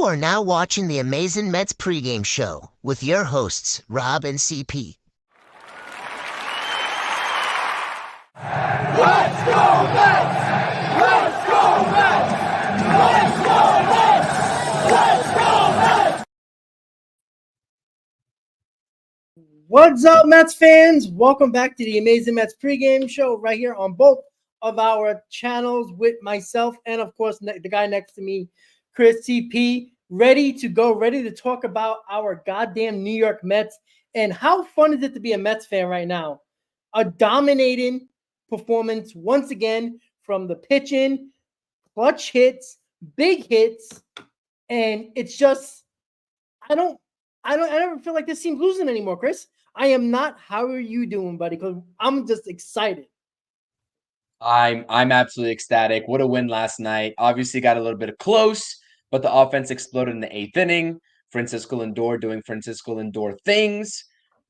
are now watching the Amazing Mets PreGame Show with your hosts, Rob and CP. Let's go Mets! Let's go Mets! Let's go Mets! Let's go Mets! What's up, Mets fans? Welcome back to the Amazing Mets PreGame Show right here on both of our channels with myself and, of course, the guy next to me, Chris CP, ready to go, ready to talk about our goddamn New York Mets. And how fun is it to be a Mets fan right now? A dominating performance once again from the pitching, clutch hits, big hits, and it's just I never feel like this team's losing anymore, Chris. I am not. How are you doing, buddy? Because I'm just excited. I'm absolutely ecstatic. What a win last night. Obviously got a little bit of close, but the offense exploded in the 8th inning. Francisco Lindor doing Francisco Lindor things.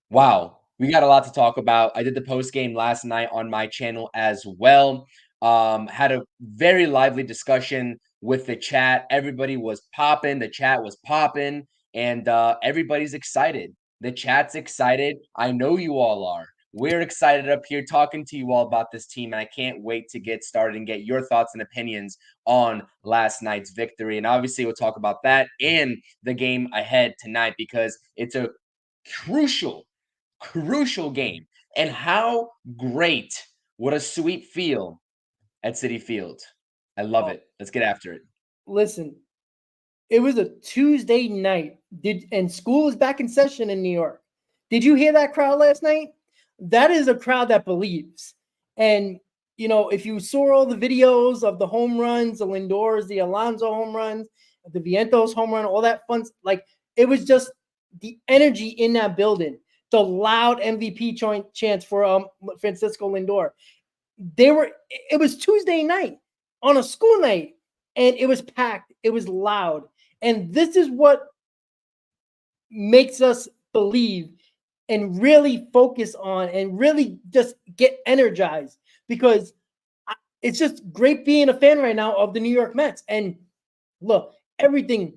Wow. We got a lot to talk about. I did the post game last night on my channel as well. Had a very lively discussion with the chat. Everybody was popping. The chat was popping, and everybody's excited. The chat's excited. I know you all are. We're excited up here talking to you all about this team, and I can't wait to get started and get your thoughts and opinions on last night's victory. And obviously, we'll talk about that and the game ahead tonight because it's a crucial game. And how great would a sweep feel at Citifield? I love it. Let's get after it. Listen, it was a Tuesday night, and school is back in session in New York. Did you hear that crowd last night? That is a crowd that believes. And, you know, if you saw all the videos of the home runs, the Lindors, the Alonso home runs, the Vientos home run, all that fun, like it was just the energy in that building, the loud MVP chants for Francisco Lindor. It was Tuesday night on a school night, and it was packed. It was loud. And this is what makes us believe and really focus on and really just get energized, because it's just great being a fan right now of the New York Mets. And look, everything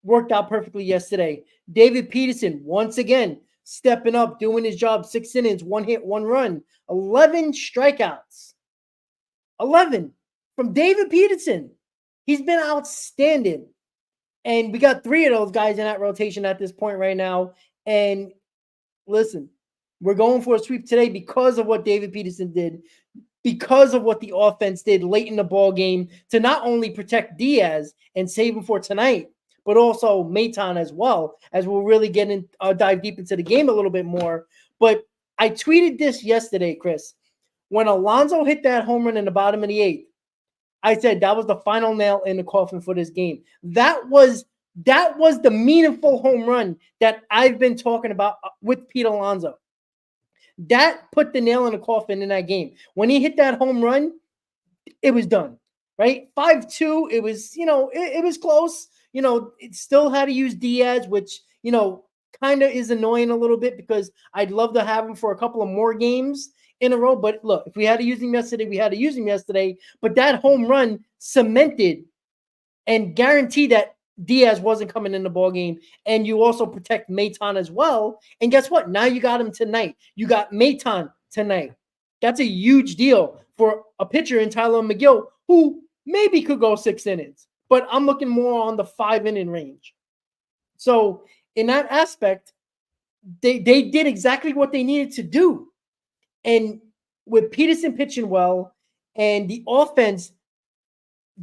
worked out perfectly yesterday. David Peterson, once again, stepping up, doing his job, 6 innings, 1 hit, 1 run, 11 strikeouts. 11 from David Peterson. He's been outstanding. And we got 3 of those guys in that rotation at this point right now. And listen, we're going for a sweep today because of what David Peterson did, because of what the offense did late in the ball game to not only protect Diaz and save him for tonight, but also Maton as well, as we'll really dive deep into the game a little bit more. But I tweeted this yesterday, Chris. When Alonso hit that home run in the bottom of the 8th, I said that was the final nail in the coffin for this game. That was the meaningful home run that I've been talking about with Pete Alonso. That put the nail in the coffin in that game. When he hit that home run, it was done, right? 5-2, it was, it was close. It still had to use Diaz, which, kind of is annoying a little bit because I'd love to have him for a couple of more games in a row. But look, if we had to use him yesterday, we had to use him yesterday. But that home run cemented and guaranteed that Diaz wasn't coming in the ball game, and you also protect Maton as well. And guess what? Now you got him tonight. You got Maton tonight. That's a huge deal for a pitcher in Tyler McGill, who maybe could go 6 innings, but I'm looking more on the 5-inning range. So in that aspect, they did exactly what they needed to do. And with Peterson pitching well and the offense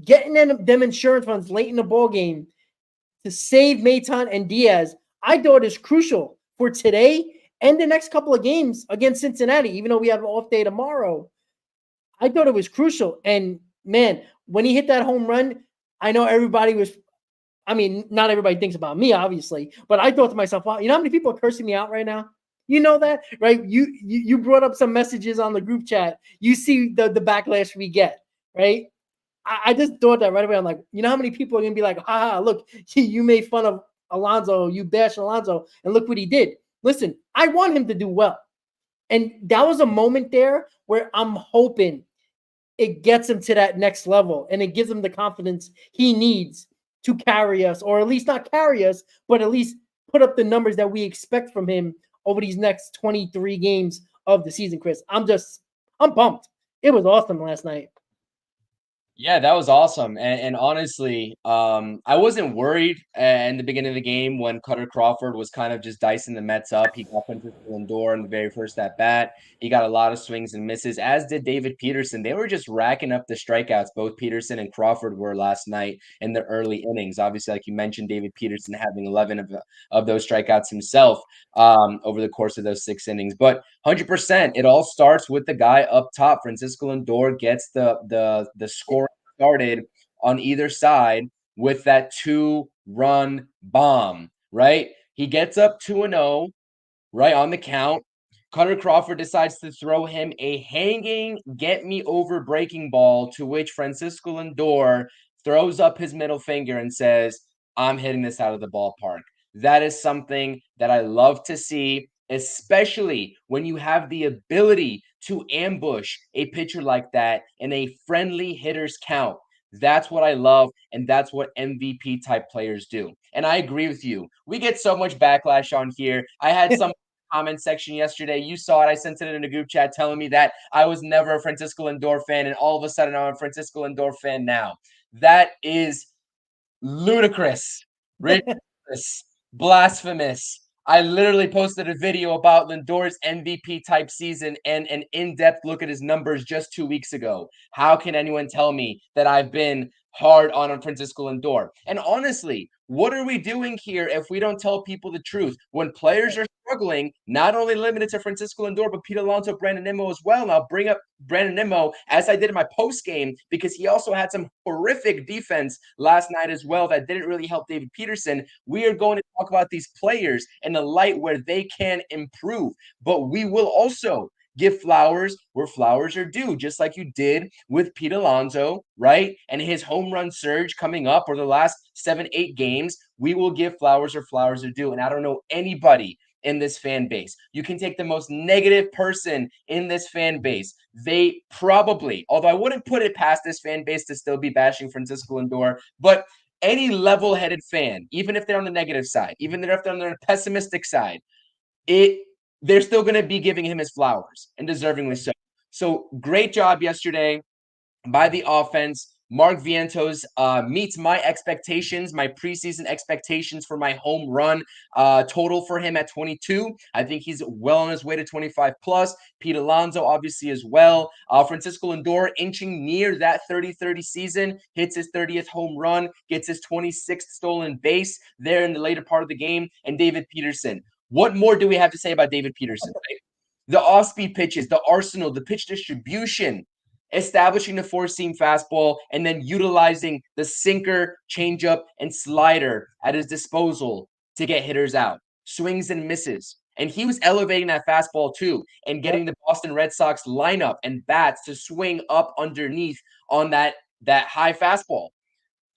getting them insurance runs late in the ball game to save Maton and Diaz, I thought is crucial for today and the next couple of games against Cincinnati, even though we have an off day tomorrow. I thought it was crucial. And, man, when he hit that home run, I know everybody was – not everybody thinks about me, obviously, but I thought to myself, wow, you know how many people are cursing me out right now? You know that, right? You brought up some messages on the group chat. You see the backlash we get, right? I just thought that right away. I'm like, you know how many people are going to be like, look, you made fun of Alonso, you bashed Alonso, and look what he did. Listen, I want him to do well. And that was a moment there where I'm hoping it gets him to that next level and it gives him the confidence he needs to carry us, or at least not carry us, but at least put up the numbers that we expect from him over these next 23 games of the season, Chris. I'm pumped. It was awesome last night. Yeah, that was awesome. And honestly, I wasn't worried in the beginning of the game when Cutter Crawford was kind of just dicing the Mets up. He got Francisco Lindor in the very first at bat. He got a lot of swings and misses, as did David Peterson. They were just racking up the strikeouts. Both Peterson and Crawford were last night in the early innings. Obviously, like you mentioned, David Peterson having 11 of those strikeouts himself over the course of those 6 innings. But 100%, it all starts with the guy up top. Francisco Lindor gets the score started on either side with that 2-run bomb, right? He gets up 2-0, right on the count. Cutter Crawford decides to throw him a hanging get me over breaking ball, to which Francisco Lindor throws up his middle finger and says, I'm hitting this out of the ballpark. That is something that I love to see, especially when you have the ability to ambush a pitcher like that in a friendly hitter's count. That's what I love, and that's what MVP type players do. And I agree with you. We get so much backlash on here. I had some comment section yesterday. You saw it. I sent it in a group chat telling me that I was never a Francisco Lindor fan, and all of a sudden I'm a Francisco Lindor fan now. That is ludicrous, ridiculous, blasphemous. I literally posted a video about Lindor's MVP type season and an in-depth look at his numbers just 2 weeks ago. How can anyone tell me that I've been hard on Francisco Lindor? And honestly, what are we doing here if we don't tell people the truth? When players are struggling, not only limited to Francisco Lindor, but Pete Alonso, Brandon Nimmo as well. And I'll bring up Brandon Nimmo, as I did in my post game, because he also had some horrific defense last night as well that didn't really help David Peterson. We are going to talk about these players in the light where they can improve, but we will also give flowers where flowers are due, just like you did with Pete Alonso, right? And his home run surge coming up for the last 7-8 games. We will give flowers where flowers are due. And I don't know anybody in this fan base. You can take the most negative person in this fan base. They probably, although I wouldn't put it past this fan base to still be bashing Francisco Lindor, but any level-headed fan, even if they're on the negative side, even if they're on the pessimistic side, they're still going to be giving him his flowers, and deservingly so. So great job yesterday by the offense. Mark Vientos meets my expectations, my preseason expectations for my home run total for him at 22. I think he's well on his way to 25 plus. Pete Alonso, obviously, as well. Francisco Lindor inching near that 30-30 season, hits his 30th home run, gets his 26th stolen base there in the later part of the game. And David Peterson. What more do we have to say about David Peterson? Right? The off-speed pitches, the arsenal, the pitch distribution, establishing the four-seam fastball, and then utilizing the sinker, changeup, and slider at his disposal to get hitters out. Swings and misses. And he was elevating that fastball too and getting the Boston Red Sox lineup and bats to swing up underneath on that high fastball.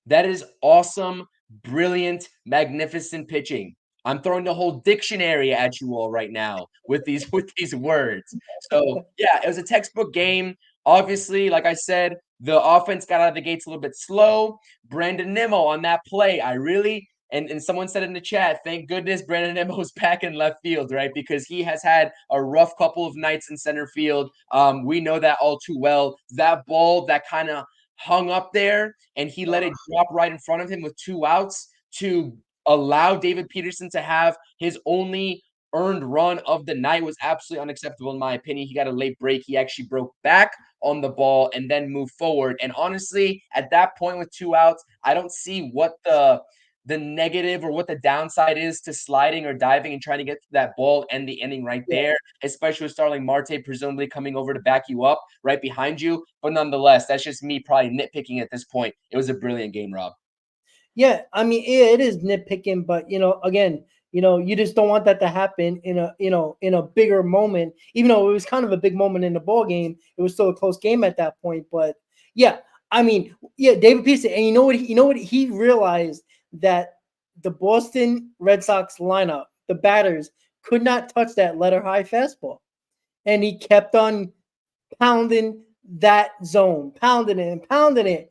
That is awesome, brilliant, magnificent pitching. I'm throwing the whole dictionary at you all right now with these words. So, yeah, it was a textbook game. Obviously, like I said, the offense got out of the gates a little bit slow. Brandon Nimmo on that play, and someone said in the chat, thank goodness Brandon Nimmo's back in left field, right? Because he has had a rough couple of nights in center field. We know that all too well. That ball that kind of hung up there, and he let it drop right in front of him with 2 outs to allow David Peterson to have his only earned run of the night was absolutely unacceptable in my opinion. He got a late break. He actually broke back on the ball and then moved forward. And honestly, at that point with 2 outs, I don't see what the negative or what the downside is to sliding or diving and trying to get to that ball and the inning right there, especially with Starling Marte presumably coming over to back you up right behind you. But nonetheless, that's just me probably nitpicking at this point. It was a brilliant game, Rob. Yeah, I mean, it is nitpicking, but again, you just don't want that to happen in a bigger moment. Even though it was kind of a big moment in the ball game, it was still a close game at that point. But yeah, I mean, yeah, David Peterson, and you know what he realized that the Boston Red Sox lineup, the batters, could not touch that letter high fastball, and he kept on pounding that zone, pounding it and pounding it.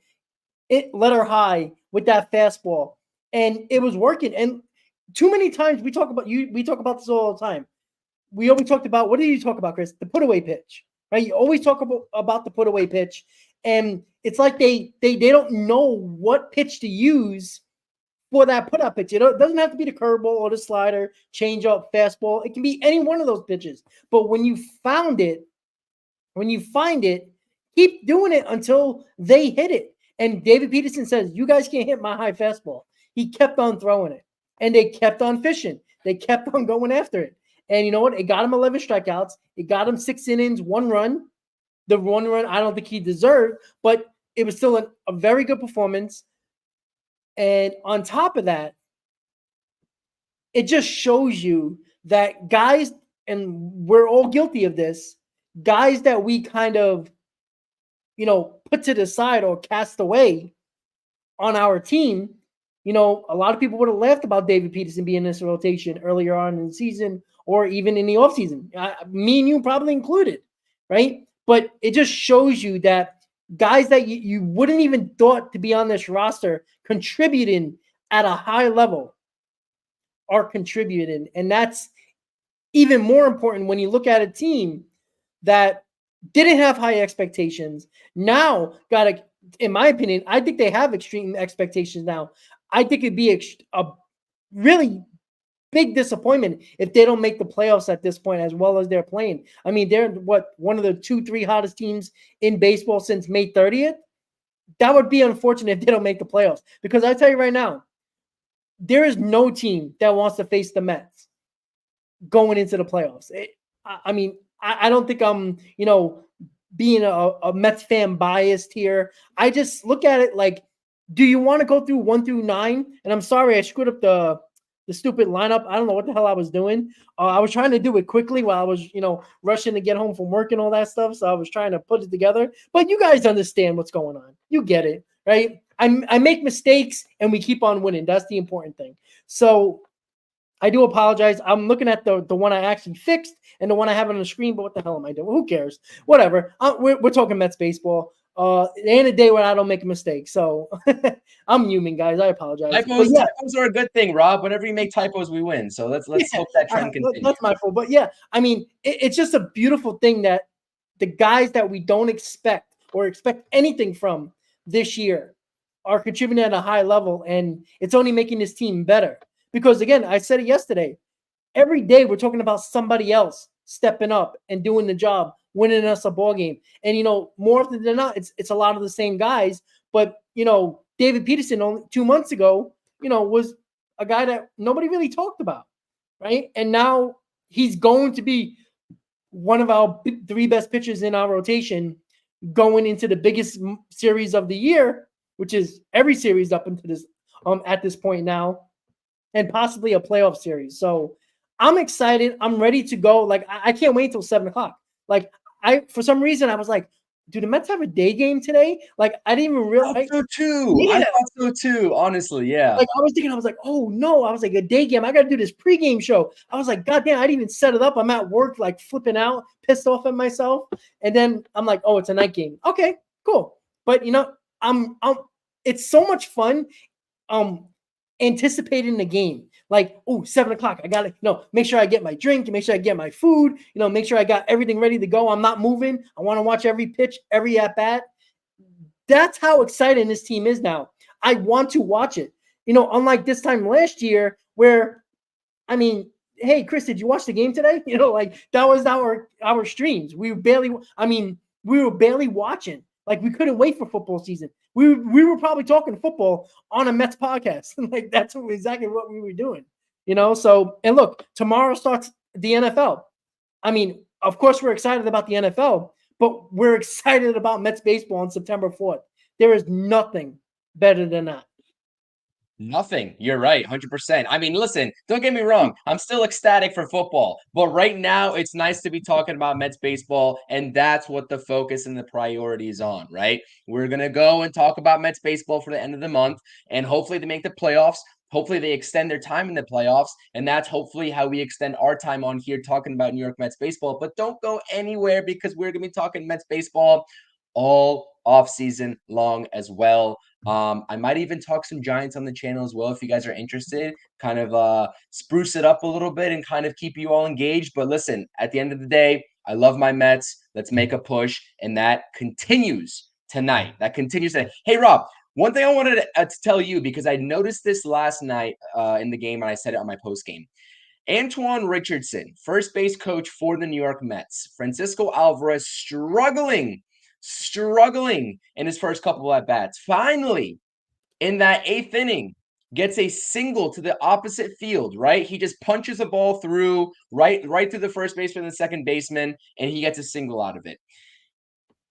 it let her high with that fastball, and it was working. And too many times we talk about this all the time. We always talked about, what did you talk about, Chris? The put away pitch, right? You always talk about the put away pitch, and it's like they don't know what pitch to use for that put up pitch. It doesn't have to be the curveball or the slider, change up, fastball. It can be any one of those pitches. But when you find it, keep doing it until they hit it. And David Peterson says, you guys can't hit my high fastball. He kept on throwing it, and they kept on fishing. They kept on going after it. And you know what? It got him 11 strikeouts. It got him 6 innings, 1 run. The 1 run I don't think he deserved, but it was still a very good performance. And on top of that, it just shows you that guys, and we're all guilty of this, guys that we kind of, put to the side or cast away on our team. A lot of people would have laughed about David Peterson being in this rotation earlier on in the season or even in the offseason. Me and you probably included, right? But it just shows you that guys that you wouldn't even thought to be on this roster contributing at a high level are contributing. And that's even more important when you look at a team that didn't have high expectations. Now, in my opinion, I think they have extreme expectations now. I think it'd be a really big disappointment if they don't make the playoffs at this point as well as they're playing. I mean, they're one of the 2-3 hottest teams in baseball since May 30th. That would be unfortunate if they don't make the playoffs, because I tell you right now, there is no team that wants to face the Mets going into the playoffs. I don't think I'm, being a Mets fan biased here. I just look at it like, do you want to go through 1 through 9? And I'm sorry, I screwed up the stupid lineup. I don't know what the hell I was doing. I was trying to do it quickly while I was, rushing to get home from work and all that stuff. So I was trying to put it together. But you guys understand what's going on. You get it, right? I make mistakes and we keep on winning. That's the important thing. So I do apologize. I'm looking at the one I actually fixed and the one I have on the screen. But what the hell am I doing? Who cares? Whatever. We're talking Mets baseball. At the end of the day where I don't make a mistake. So I'm human, guys. I apologize. Typos are a good thing, Rob. Whenever you make typos, we win. So let's hope that trend continues. That's my fault. But yeah, I mean, it's just a beautiful thing that the guys that we don't expect or expect anything from this year are contributing at a high level, and it's only making this team better. Because again, I said it yesterday, every day we're talking about somebody else stepping up and doing the job, winning us a ball game. And, more often than not, it's a lot of the same guys. But, David Peterson only 2 months ago, was a guy that nobody really talked about, right? And now he's going to be one of our 3 best pitchers in our rotation going into the biggest series of the year, which is every series up into this at this point now, and possibly a playoff series. So I'm excited. I'm ready to go. Like, I can't wait until 7:00. Like, for some reason, I was like, do the Mets have a day game today? Like, I didn't even realize. I thought so too. Honestly, yeah. Like, I was like, oh no. I was like, a day game. I got to do this pregame show. I was like, God damn, I didn't even set it up. I'm at work, like flipping out, pissed off at myself. And then I'm like, oh, it's a night game. Okay, cool. But I'm it's so much fun. Anticipating the game, like, 7:00. I gotta make sure I get my drink, make sure I get my food, make sure I got everything ready to go. I'm not moving. I want to watch every pitch, every at bat. That's how exciting this team is now. I want to watch it. Unlike this time last year, where, I mean, hey, Chris, did you watch the game today? Like, that was our streams. We were barely watching. Like, we couldn't wait for football season. We were probably talking football on a Mets podcast. Like, that's exactly what we were doing, So, and look, tomorrow starts the NFL. I mean, of course, we're excited about the NFL, but we're excited about Mets baseball on September 4th. There is nothing better than that. Nothing. You're right. 100%. I mean, listen, don't get me wrong. I'm still ecstatic for football, but right now it's nice to be talking about Mets baseball, and that's what the focus and the priority is on, right? We're going to go and talk about Mets baseball for the end of the month, and hopefully they make the playoffs. Hopefully they extend their time in the playoffs, and that's hopefully how we extend our time on here talking about New York Mets baseball. But don't go anywhere, because we're going to be talking Mets baseball all off season long as well. I might even talk some Giants on the channel as well if you guys are interested. Kind of spruce it up a little bit and kind of keep you all engaged. But listen, at the end of the day, I love my Mets. Let's make a push, and that continues tonight. That continues tonight. Hey, Rob, one thing I wanted to tell you, because I noticed this last night in the game, and I said it on my post game. Antoine Richardson, first base coach for the New York Mets. Francisco Alvarez struggling in his first couple at bats. Finally, in that 8th inning, gets a single to the opposite field, right? He just punches a ball through right through the first baseman and the second baseman, and he gets a single out of it.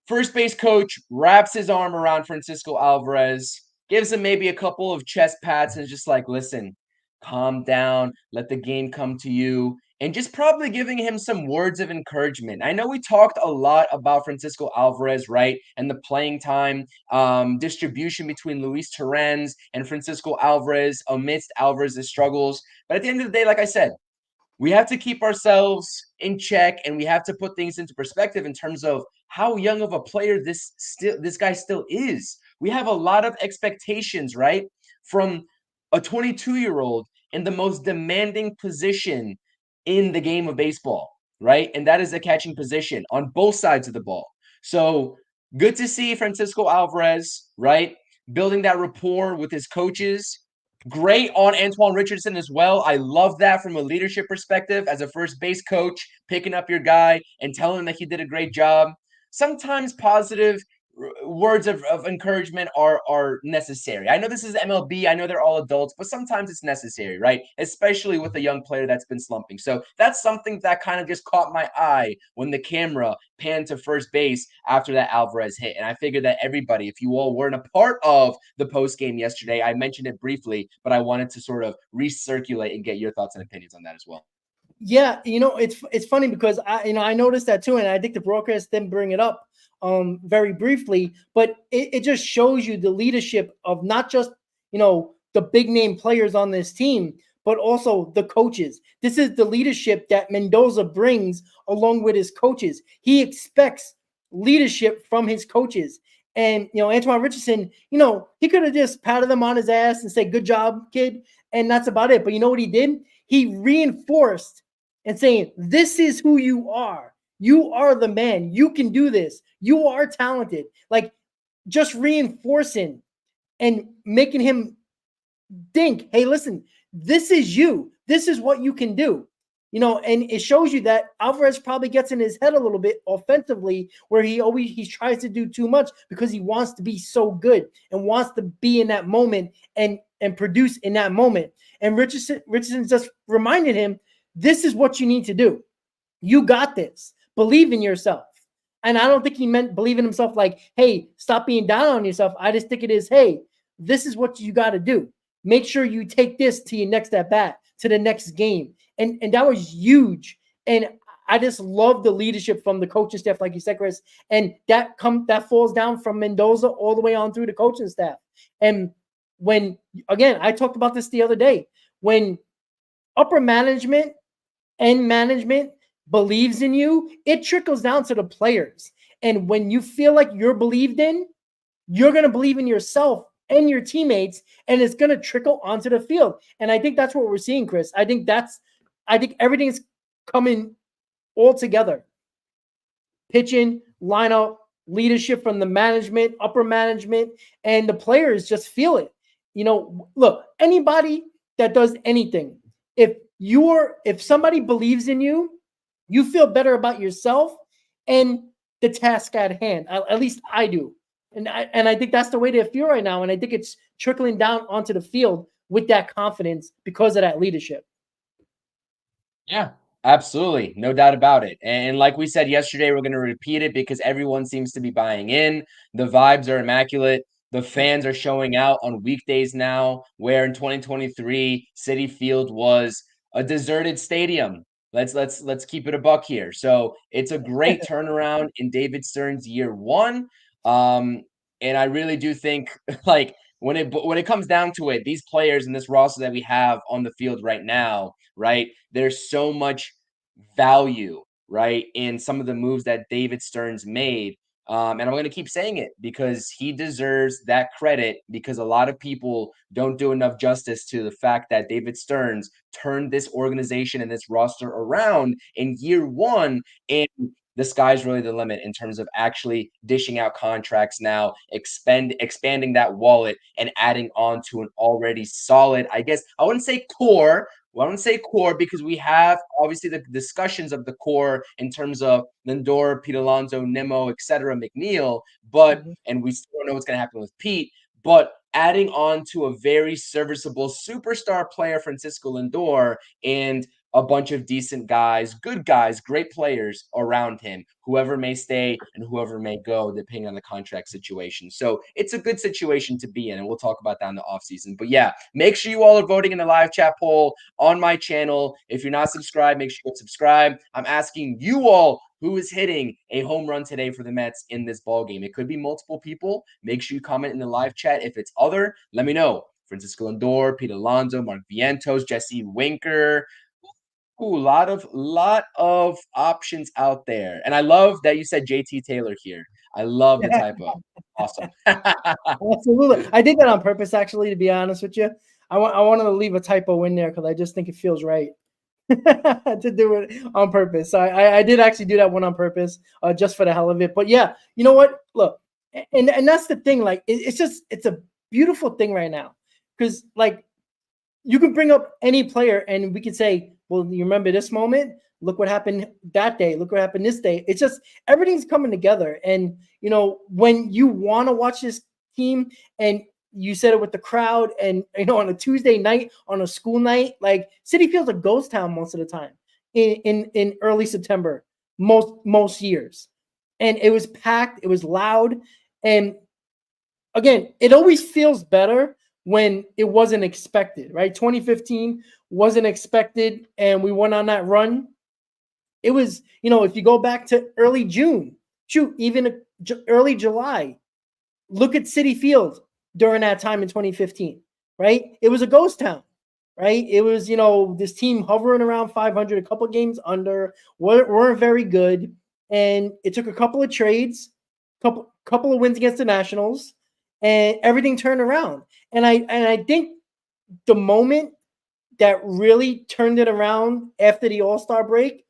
First base coach wraps his arm around Francisco Alvarez, gives him maybe a couple of chest pats, and is just like, listen, calm down, let the game come to you, and just probably giving him some words of encouragement. I know we talked a lot about Francisco Alvarez, right? And the playing time distribution between Luis Torrens and Francisco Alvarez amidst Alvarez's struggles. But at the end of the day, like I said, we have to keep ourselves in check, and we have to put things into perspective in terms of how young of a player this guy still is. We have a lot of expectations, right? From a 22-year-old in the most demanding position in the game of baseball, right? And that is the catching position on both sides of the ball. So good to see Francisco Alvarez, right? Building that rapport with his coaches. Great on Antoine Richardson as well. I love that from a leadership perspective as a first base coach, picking up your guy and telling him that he did a great job. Sometimes positive words of encouragement are necessary. I know this is MLB. I know they're all adults, but sometimes it's necessary, right? Especially with a young player that's been slumping. So that's something that kind of just caught my eye when the camera panned to first base after that Alvarez hit. And I figured that everybody, if you all weren't a part of the post game yesterday, I mentioned it briefly, but I wanted to sort of recirculate and get your thoughts and opinions on that as well. Yeah, it's funny because I noticed that too, and I think the broadcast didn't bring it up very briefly, but it just shows you the leadership of not just the big name players on this team, but also the coaches. This is the leadership that Mendoza brings along with his coaches. He expects leadership from his coaches. And Antoine Richardson, he could have just patted them on his ass and said, "Good job, kid," and that's about it. But you know what he did? He reinforced and saying, "This is who you are. You are the man. You can do this. You are talented." Like, just reinforcing and making him think, "Hey, listen, this is you. This is what you can do." And it shows you that Alvarez probably gets in his head a little bit offensively, where he tries to do too much because he wants to be so good and wants to be in that moment and produce in that moment. And Richardson just reminded him, this is what you need to do. You got this. Believe in yourself. And I don't think he meant believe in himself like, hey, stop being down on yourself. I just think it is, hey, this is what you got to do. Make sure you take this to your next at bat, to the next game. And that was huge. And I just love the leadership from the coaching staff, like you said, Chris. And that falls down from Mendoza all the way on through the coaching staff. And when, again, I talked about this the other day, when upper management and management believes in you, it trickles down to the players. And when you feel like you're believed in, you're going to believe in yourself and your teammates, and it's going to trickle onto the field. And I think that's what we're seeing, Chris. I think everything's coming all together. Pitching, lineup, leadership from the management, upper management, and the players just feel it. Look, anybody that does anything, if somebody believes in you, you feel better about yourself and the task at hand. At least I do. And I think that's the way they feel right now. And I think it's trickling down onto the field with that confidence because of that leadership. Yeah, absolutely. No doubt about it. And like we said yesterday, we're going to repeat it because everyone seems to be buying in. The vibes are immaculate. The fans are showing out on weekdays now, where in 2023, Citifield was a deserted stadium. Let's keep it a buck here. So it's a great turnaround in David Stern's year one. And I really do think, like, when it comes down to it, these players and this roster that we have on the field right now, right? There's so much value, right, in some of the moves that David Stearns made And I'm going to keep saying it because he deserves that credit, because a lot of people don't do enough justice to the fact that David Stearns turned this organization and this roster around in year one. And the sky's really the limit in terms of actually dishing out contracts now, expanding that wallet and adding on to an already solid, I guess I wouldn't say core. Well, I wouldn't say core because we have obviously the discussions of the core in terms of Lindor, Pete Alonso, Nimmo, etc., McNeil, but and we still don't know what's going to happen with Pete. But adding on to a very serviceable superstar player, Francisco Lindor, and a bunch of decent guys, good guys, great players around him, whoever may stay and whoever may go, depending on the contract situation. So it's a good situation to be in, and we'll talk about that in the offseason. But yeah, make sure you all are voting in the live chat poll on my channel. If you're not subscribed, make sure you subscribe. I'm asking you all who is hitting a home run today for the Mets in this ball game. It could be multiple people. Make sure you comment in the live chat. If it's other, let me know. Francisco Lindor, Pete Alonso, Mark Vientos, Jesse Winker. Ooh, lot of options out there. And I love that you said JT Taylor here. I love the typo. Awesome. Absolutely. I did that on purpose, actually, to be honest with you. I wanted to leave a typo in there because I just think it feels right to do it on purpose. I did actually do that one on purpose, just for the hell of it. But yeah, you know what? Look, and that's the thing. Like, it's a beautiful thing right now, because like you can bring up any player and we could say, well, you remember this moment? Look what happened that day. Look what happened this day. It's just everything's coming together. And, you know, when you want to watch this team, and you said it with the crowd, and, you know, on a Tuesday night, on a school night, like Citifield's a ghost town most of the time in early September, most years. And it was packed. It was loud. And again, it always feels better when it wasn't expected, right? 2015 wasn't expected, and we went on that run. It was, you know, if you go back to early June, shoot, even early July, look at Citifield during that time in 2015, right? It was a ghost town, right? It was, you know, this team hovering around 500, a couple games under, weren't very good, and it took a couple of trades, couple of wins against the Nationals, and everything turned around. And I think the moment that really turned it around after the All-Star break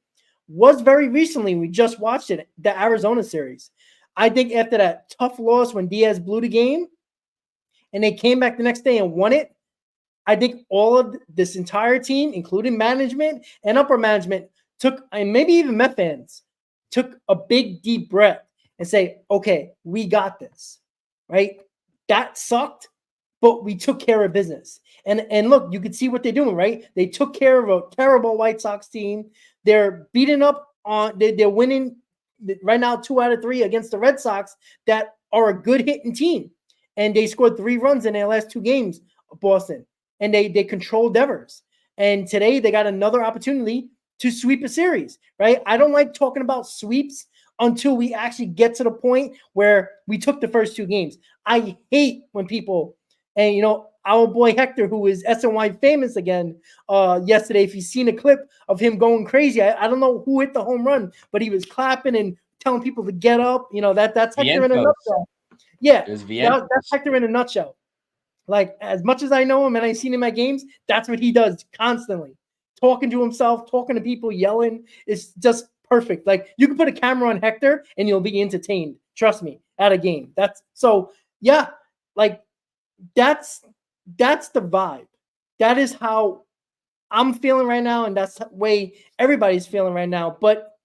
was very recently. We just watched it, the Arizona series. I think after that tough loss when Diaz blew the game and they came back the next day and won it, I think all of this entire team, including management and upper management, took, and maybe even Met fans, took a big, deep breath and say, okay, we got this, right? That sucked, but we took care of business. And look, you could see what they're doing, right? They took care of a terrible White Sox team. They're beating up on, they're winning right now 2 out of 3 against the Red Sox that are a good hitting team. And they scored 3 runs in their last 2 games, Boston. And they controlled Devers. And today they got another opportunity to sweep a series, right? I don't like talking about sweeps until we actually get to the point where we took the first 2 games. I hate when people, and you know, our boy Hector, who is SNY famous again yesterday, if you've seen a clip of him going crazy, I don't know who hit the home run, but he was clapping and telling people to get up. You know, that's Hector in a nutshell. Yeah, that's Hector in a nutshell. Like, as much as I know him and I've seen him at games, that's what he does constantly. Talking to himself, talking to people, yelling. It's just perfect. Like, you can put a camera on Hector and you'll be entertained. Trust me, at a game. That's so, yeah, like that's the vibe. That is how I'm feeling right now, and that's the way everybody's feeling right now. But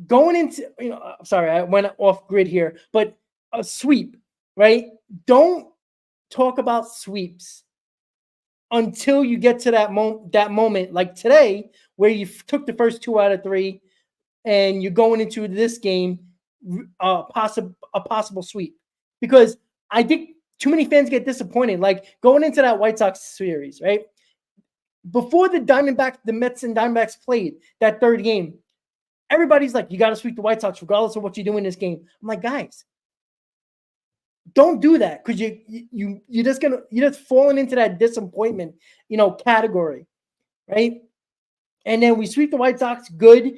going into, you know, sorry, I went off grid here, but a sweep, right? Don't talk about sweeps until you get to that moment, like today, where you took the first 2 out of 3, and you're going into this game, a possible sweep. Because I think too many fans get disappointed. Like going into that White Sox series, right? Before the Mets and Diamondbacks played that 3rd game, everybody's like, you got to sweep the White Sox regardless of what you do in this game. I'm like, guys, don't do that, because you're just falling into that disappointment, you know, category, right? And then we sweep the White Sox. Good.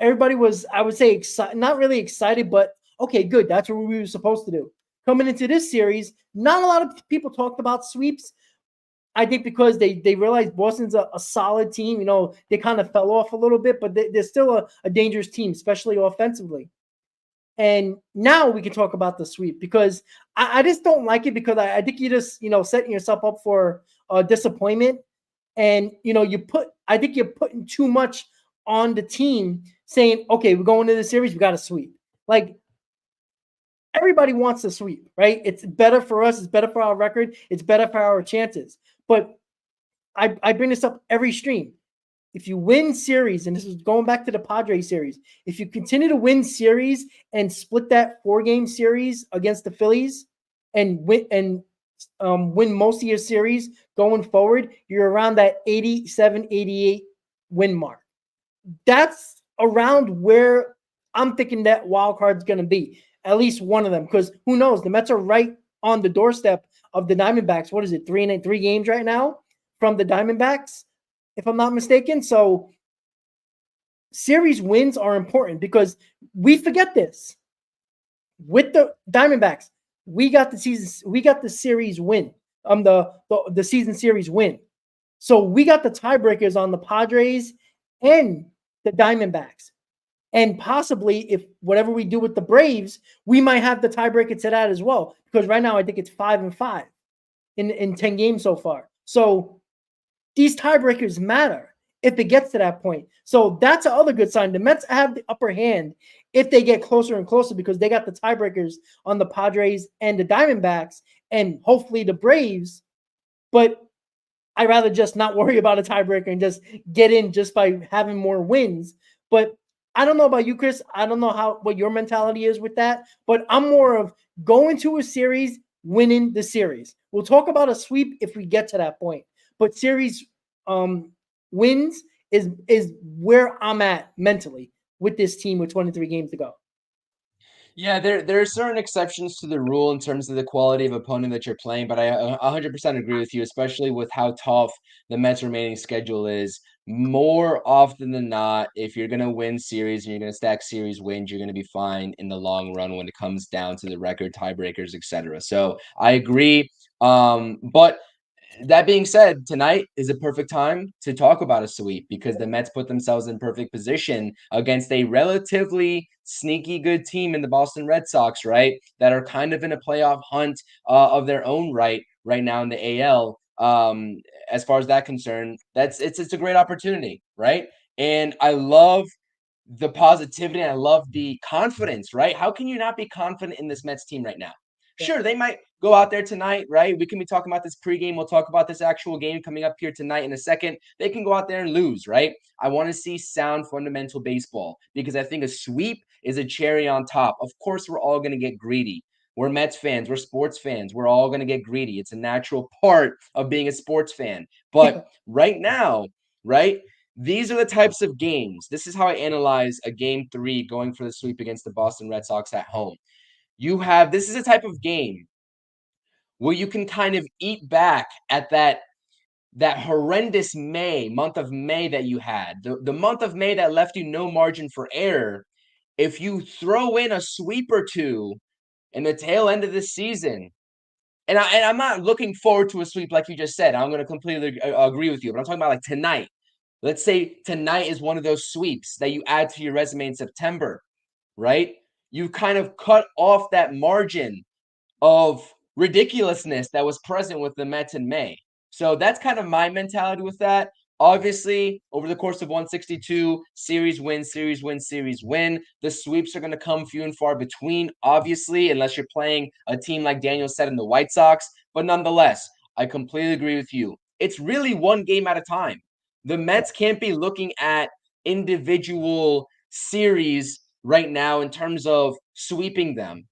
Everybody was, I would say, not really excited, but okay, good. That's what we were supposed to do. Coming into this series, not a lot of people talked about sweeps. I think because they realized Boston's a solid team. They kind of fell off a little bit, but they're still a dangerous team, especially offensively. And now we can talk about the sweep because I just don't like it because I think you just, setting yourself up for disappointment. And, I think you're putting too much on the team saying, okay, we're going to the series, we got to sweep. Like, everybody wants to sweep, right? It's better for us. It's better for our record. It's better for our chances. But I bring this up every stream. If you win series, and this is going back to the Padres series, if you continue to win series and split that 4-game series against the Phillies and win most of your series going forward, you're around that 87, 88 win mark. That's around where I'm thinking that wild card's going to be. At least one of them, because who knows? The Mets are right on the doorstep of the Diamondbacks. What is it? 3 games right now from the Diamondbacks, if I'm not mistaken. So series wins are important because we forget this. With the Diamondbacks, we got the series win. The season series win. So we got the tiebreakers on the Padres and the Diamondbacks. And possibly, if whatever we do with the Braves, we might have the tiebreaker to that as well. Because right now, I think it's 5-5 in 10 games so far. So these tiebreakers matter if it gets to that point. So that's another good sign. The Mets have the upper hand if they get closer and closer because they got the tiebreakers on the Padres and the Diamondbacks and hopefully the Braves. But I'd rather just not worry about a tiebreaker and just get in just by having more wins. But I don't know about you, Chris. I don't know what your mentality is with that, but I'm more of going to a series, winning the series. We'll talk about a sweep if we get to that point, but series wins is where I'm at mentally with this team with 23 games to go. Yeah, there are certain exceptions to the rule in terms of the quality of opponent that you're playing, but I 100% agree with you, especially with how tough the Mets' remaining schedule is. More often than not, if you're going to win series and you're going to stack series wins, you're going to be fine in the long run when it comes down to the record tiebreakers, etc. So I agree. But that being said, tonight is a perfect time to talk about a sweep because the Mets put themselves in perfect position against a relatively sneaky good team in the Boston Red Sox, right? That are kind of in a playoff hunt of their own right now in the AL. As far as that concerned, it's a great opportunity, right? And I love the positivity and I love the confidence, right? How can you not be confident in this Mets team right now? Sure, they might go out there tonight, right? We can be talking about this pregame. We'll talk about this actual game coming up here tonight in a second. They can go out there and lose, right? I want to see sound fundamental baseball because I think a sweep is a cherry on top. Of course, we're all going to get greedy. We're Mets fans. We're sports fans. We're all going to get greedy. It's a natural part of being a sports fan. But right now, right? These are the types of games. This is how I analyze a game 3 going for the sweep against the Boston Red Sox at home. This is a type of game where you can kind of eat back at that horrendous month of May that you had, the month of May that left you no margin for error. If you throw in a sweep or two in the tail end of the season, and I'm not looking forward to a sweep like you just said. I'm going to completely agree with you, but I'm talking about like tonight. Let's say tonight is one of those sweeps that you add to your resume in September, right? You kind of cut off that margin of ridiculousness that was present with the Mets in May. So that's kind of my mentality with that. Obviously, over the course of 162, series win, series win, series win. The sweeps are going to come few and far between, obviously, unless you're playing a team like Daniel said in the White Sox. But nonetheless, I completely agree with you. It's really one game at a time. The Mets can't be looking at individual series right now in terms of sweeping them.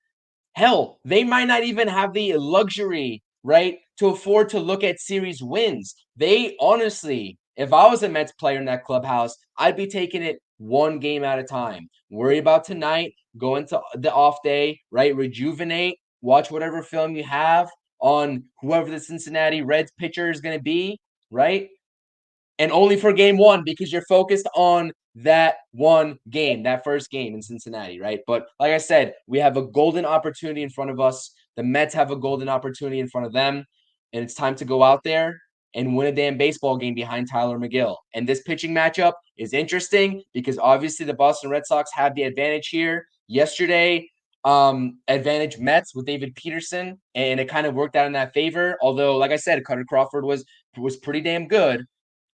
Hell, they might not even have the luxury, right, to afford to look at series wins. They honestly, if I was a Mets player in that clubhouse, I'd be taking it one game at a time. Worry about tonight, go into the off day, right, rejuvenate, watch whatever film you have on whoever the Cincinnati Reds pitcher is going to be, right? and only for game one because you're focused on that one game, that first game in Cincinnati, right? But like I said, we have a golden opportunity in front of us. The Mets have a golden opportunity in front of them, and it's time to go out there and win a damn baseball game behind Tyler McGill. And this pitching matchup is interesting because obviously the Boston Red Sox have the advantage here. Yesterday, advantage Mets with David Peterson, and it kind of worked out in that favor. Although, like I said, Cutter Crawford was pretty damn good,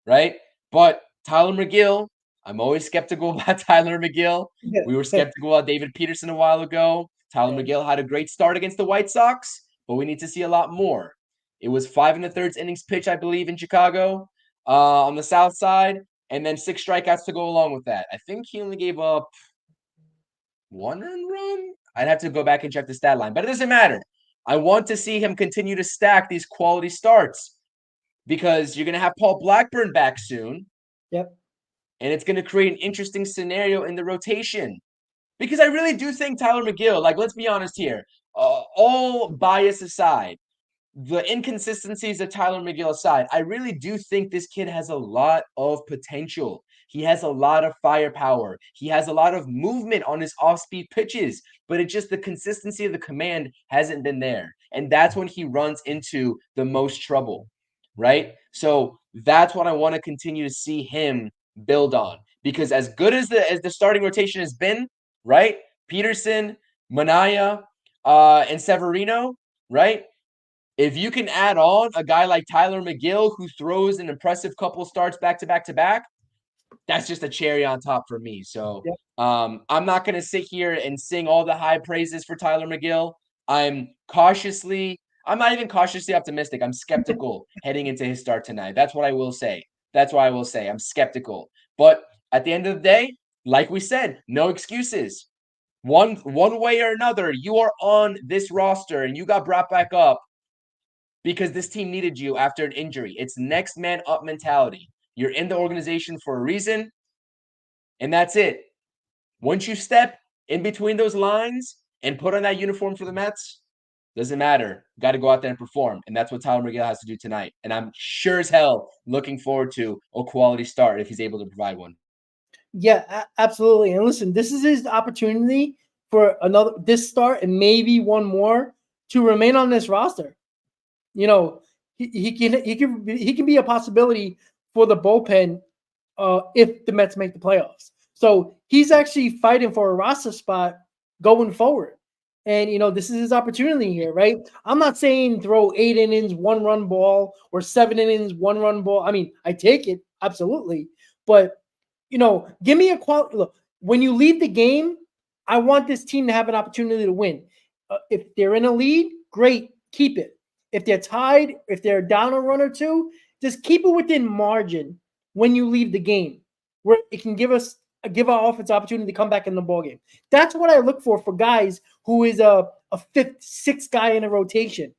right? But Tyler McGill, I'm always skeptical about Tyler McGill. We were skeptical about David Peterson a while ago. Tyler McGill had a great start against the White Sox, but we need to see a lot more. It was 5 1/3 innings pitch, I believe, in Chicago on the South Side, and then 6 strikeouts to go along with that. I think he only gave up 1 earned run. I'd have to go back and check the stat line, but it doesn't matter. I want to see him continue to stack these quality starts because you're going to have Paul Blackburn back soon. Yep. And it's going to create an interesting scenario in the rotation. Because I really do think Tyler McGill, like, let's be honest here, all bias aside, the inconsistencies of Tyler McGill aside, I really do think this kid has a lot of potential. He has a lot of firepower. He has a lot of movement on his off-speed pitches, but it's just the consistency of the command hasn't been there. And that's when he runs into the most trouble, right? So that's what I want to continue to see him build on. Because as good as the starting rotation has been, right? Peterson, Manaya, and Severino, right? If you can add on a guy like Tyler McGill who throws an impressive couple starts back to back to back, that's just a cherry on top for me. So I'm not going to sit here and sing all the high praises for Tyler McGill. I'm not even cautiously optimistic. I'm skeptical heading into his start tonight. That's what I will say. I'm skeptical. But at the end of the day, like we said, no excuses. One way or another, you are on this roster and you got brought back up because this team needed you after an injury. It's next man up mentality. You're in the organization for a reason, and that's it. Once you step in between those lines and put on that uniform for the Mets, doesn't matter. Got to go out there and perform, and that's what Tyler McGill has to do tonight. And I'm sure as hell looking forward to a quality start if he's able to provide one. Yeah, absolutely. And listen, this is his opportunity for this start and maybe one more to remain on this roster. You know, he can be a possibility for the bullpen if the Mets make the playoffs. So he's actually fighting for a roster spot going forward. And, this is his opportunity here, right? I'm not saying throw 8 innings, 1-run ball, or 7 innings, 1-run ball. I mean, I take it, absolutely. But, give me a quality. Look, when you leave the game, I want this team to have an opportunity to win. If they're in a lead, great, keep it. If they're tied, if they're down a run or two, just keep it within margin when you leave the game, where it can give our offense opportunity to come back in the ballgame. That's what I look for guys who is a fifth, sixth guy in a rotation,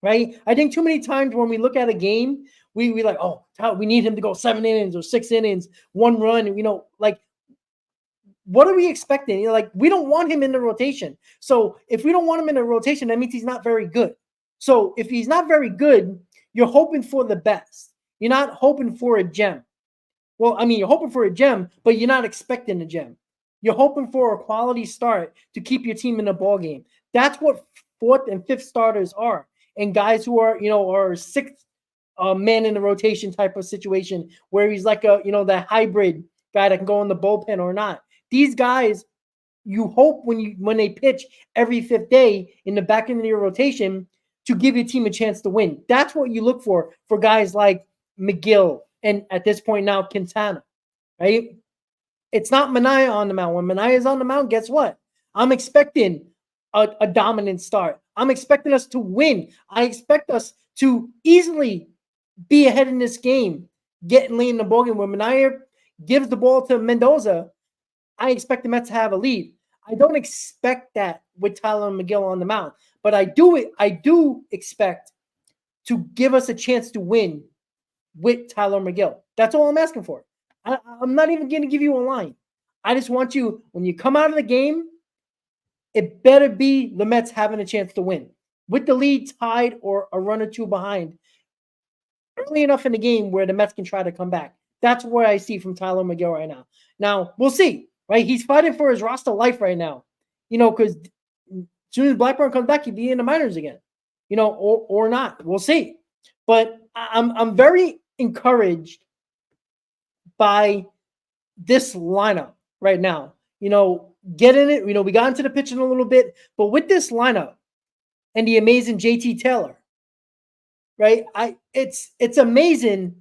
right? I think too many times when we look at a game, we like, oh, we need him to go 7 innings or 6 innings, 1 run, like, what are we expecting? Like, we don't want him in the rotation. So if we don't want him in the rotation, that means he's not very good. So if he's not very good, you're hoping for the best. You're not hoping for a gem. Well, I mean, you're hoping for a gem, but you're not expecting a gem. You're hoping for a quality start to keep your team in the ball game. That's what 4th and 5th starters are. And guys who are, are 6th man in the rotation type of situation where he's like that hybrid guy that can go in the bullpen or not. These guys, you hope when they pitch every 5th day in the back end of your rotation to give your team a chance to win. That's what you look for guys like McGill and at this point now Quintana, right? It's not Manaya on the mound. When Manaya is on the mound, guess what? I'm expecting a dominant start. I'm expecting us to win. I expect us to easily be ahead in this game, getting late in the ballgame. When Manaya gives the ball to Mendoza, I expect the Mets to have a lead. I don't expect that with Tyler McGill on the mound, but I do expect to give us a chance to win with Tyler McGill. That's all I'm asking for. I'm not even going to give you a line. I just want you, when you come out of the game, it better be the Mets having a chance to win. With the lead tied or a run or two behind, early enough in the game where the Mets can try to come back. That's what I see from Tyler McGill right now. Now, we'll see, right? He's fighting for his roster life right now, because as soon as Blackburn comes back, he'd be in the minors again, or not. We'll see. But I'm very encouraged by this lineup right now. Get in it. We got into the pitching a little bit, but with this lineup and the amazing JT Taylor, right? It's amazing.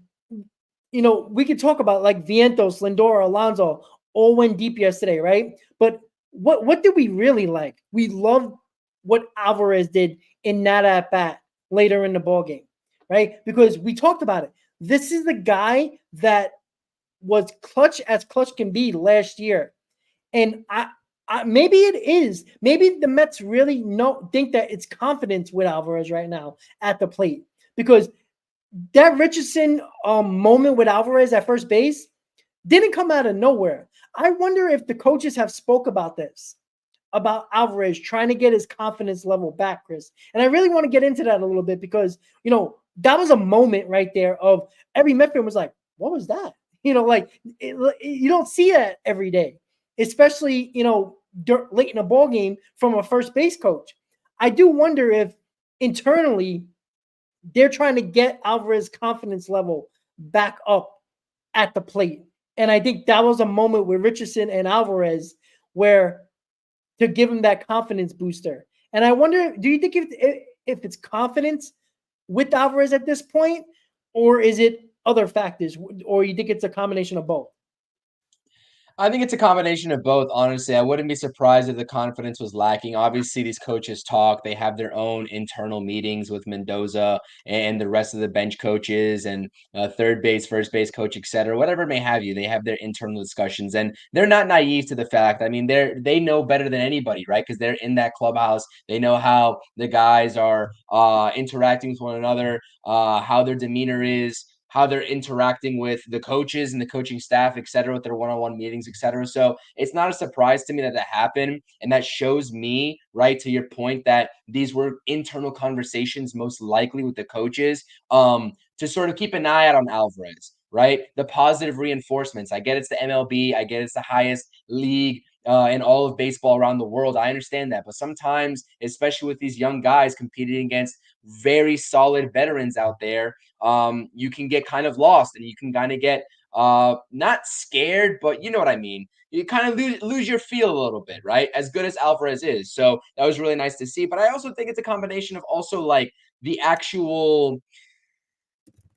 We could talk about like Vientos, Lindor, Alonso all went deep yesterday, right? But what did we really like? We loved what Alvarez did in that at bat later in the ball game, right? Because we talked about it. This is the guy that was clutch as clutch can be last year, and I maybe it is. Maybe the Mets really think that it's confidence with Alvarez right now at the plate, because that Richardson moment with Alvarez at first base didn't come out of nowhere. I wonder if the coaches have spoke about this, about Alvarez trying to get his confidence level back, Chris. And I really want to get into that a little bit because, that was a moment right there of every Met fan was like, what was that? You don't see that every day, especially, late in a ball game from a first base coach. I do wonder if internally they're trying to get Alvarez's confidence level back up at the plate. And I think that was a moment with Richardson and Alvarez where to give him that confidence booster. And I wonder, do you think if it's confidence with Alvarez at this point, or is it other factors, or you think it's a combination of both? I think it's a combination of both, honestly. I wouldn't be surprised if the confidence was lacking. Obviously, these coaches talk. They have their own internal meetings with Mendoza and the rest of the bench coaches and third base, first base coach, etc. Whatever may have you. They have their internal discussions, and they're not naive to the fact. I mean, they know better than anybody, right? Because they're in that clubhouse. They know how the guys are interacting with one another, how their demeanor is, how they're interacting with the coaches and the coaching staff, et cetera, with their one-on-one meetings, et cetera. So it's not a surprise to me that happened. And that shows me, right, to your point, that these were internal conversations, most likely with the coaches, to sort of keep an eye out on Alvarez, right? The positive reinforcements. I get it's the MLB. I get it's the highest league in all of baseball around the world. I understand that. But sometimes, especially with these young guys competing against very solid veterans out there, you can get kind of lost and you can kind of get not scared, but you know what I mean. You kind of lose your feel a little bit, right? As good as Alvarez is. So that was really nice to see. But I also think it's a combination of also like the actual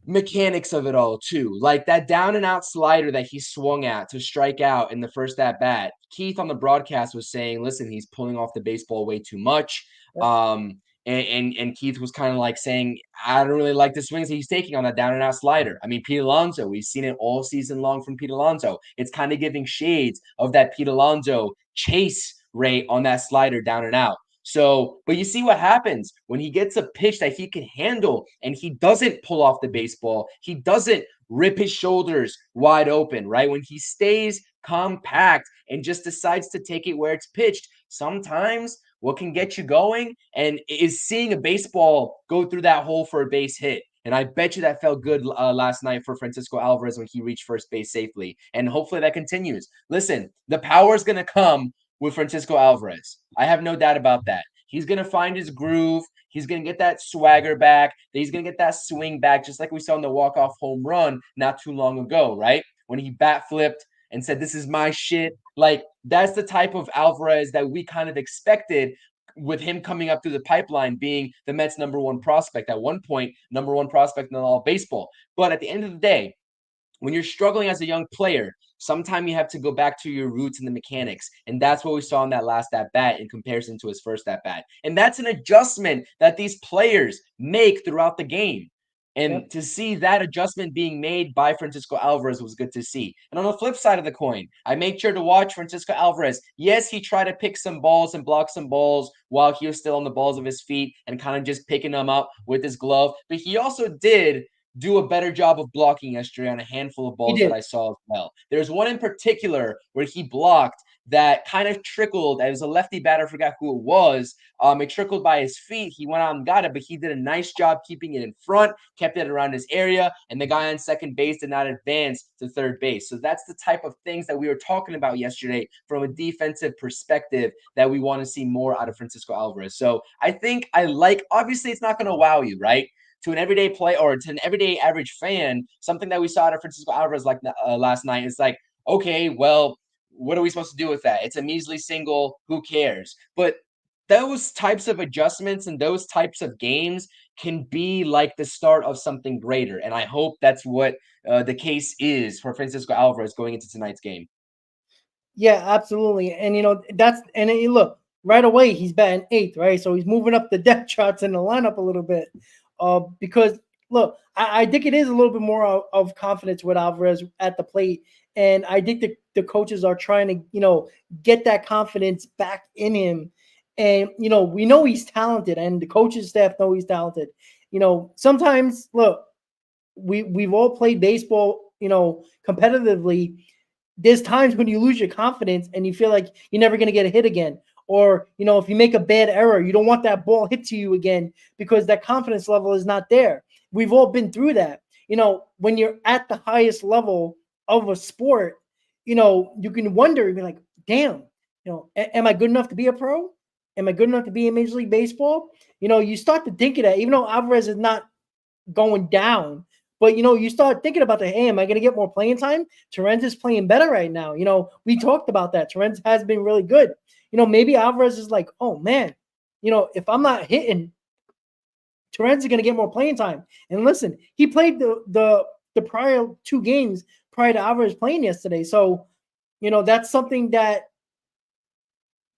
mechanics of it all too. Like that down and out slider that he swung at to strike out in the first at bat. Keith on the broadcast was saying, listen, he's pulling off the baseball way too much. And Keith was kind of like saying, I don't really like the swings he's taking on that down and out slider. I mean, Pete Alonso, we've seen it all season long from Pete Alonso. It's kind of giving shades of that Pete Alonso chase rate on that slider down and out. So, but you see what happens when he gets a pitch that he can handle and he doesn't pull off the baseball. He doesn't rip his shoulders wide open, right? When he stays compact and just decides to take it where it's pitched, sometimes what can get you going and is seeing a baseball go through that hole for a base hit. And I bet you that felt good last night for Francisco Alvarez when he reached first base safely. And hopefully that continues. Listen, the power is going to come with Francisco Alvarez. I have no doubt about that. He's going to find his groove. He's going to get that swagger back. He's going to get that swing back, just like we saw in the walk-off home run not too long ago, right? When he bat flipped and said, this is my shit. Like, that's the type of Alvarez that we kind of expected with him coming up through the pipeline, being the Mets' number one prospect. At one point, number one prospect in all of baseball. But at the end of the day, when you're struggling as a young player, sometimes you have to go back to your roots and the mechanics. And that's what we saw in that last at-bat in comparison to his first at-bat. And that's an adjustment that these players make throughout the game. And to see that adjustment being made by Francisco Alvarez was good to see. And on the flip side of the coin, I made sure to watch Francisco Alvarez. Yes, he tried to pick some balls and block some balls while he was still on the balls of his feet and kind of just picking them up with his glove. But he also did do a better job of blocking yesterday on a handful of balls that I saw as well. There's one in particular where he blocked that kind of trickled. It was a lefty batter, I forgot who it was. It trickled by his feet. He went out and got it, but he did a nice job keeping it in front, kept it around his area, and the guy on second base did not advance to third base. So that's the type of things that we were talking about yesterday from a defensive perspective that we want to see more out of Francisco Alvarez. So I think obviously it's not going to wow you, right? To an everyday play or to an everyday average fan, something that we saw out of Francisco Alvarez last night is like, okay, well, what are we supposed to do with that? It's a measly single. Who cares? But those types of adjustments and those types of games can be like the start of something greater. And I hope that's what the case is for Francisco Alvarez going into tonight's game. Yeah, absolutely. And, look, right away, he's batting 8th, right? So he's moving up the depth charts in the lineup a little bit. Because, look, I think it is a little bit more of confidence with Alvarez at the plate. And I think the coaches are trying to, get that confidence back in him. And, we know he's talented, and the coaching staff know he's talented. Sometimes, look, we've all played baseball, competitively. There's times when you lose your confidence and you feel like you're never going to get a hit again. Or, if you make a bad error, you don't want that ball hit to you again because that confidence level is not there. We've all been through that. When you're at the highest level of a sport, you can wonder, you'd be like, damn, am I good enough to be a pro? Am I good enough to be in Major League Baseball? You start to think of that, even though Alvarez is not going down. But, you start thinking about hey, am I going to get more playing time? Torrens is playing better right now. We talked about that. Torrens has been really good. Maybe Alvarez is like, oh, man, if I'm not hitting, Torrens is going to get more playing time. And listen, he played the prior 2 games prior to Alvarez playing yesterday. So, that's something that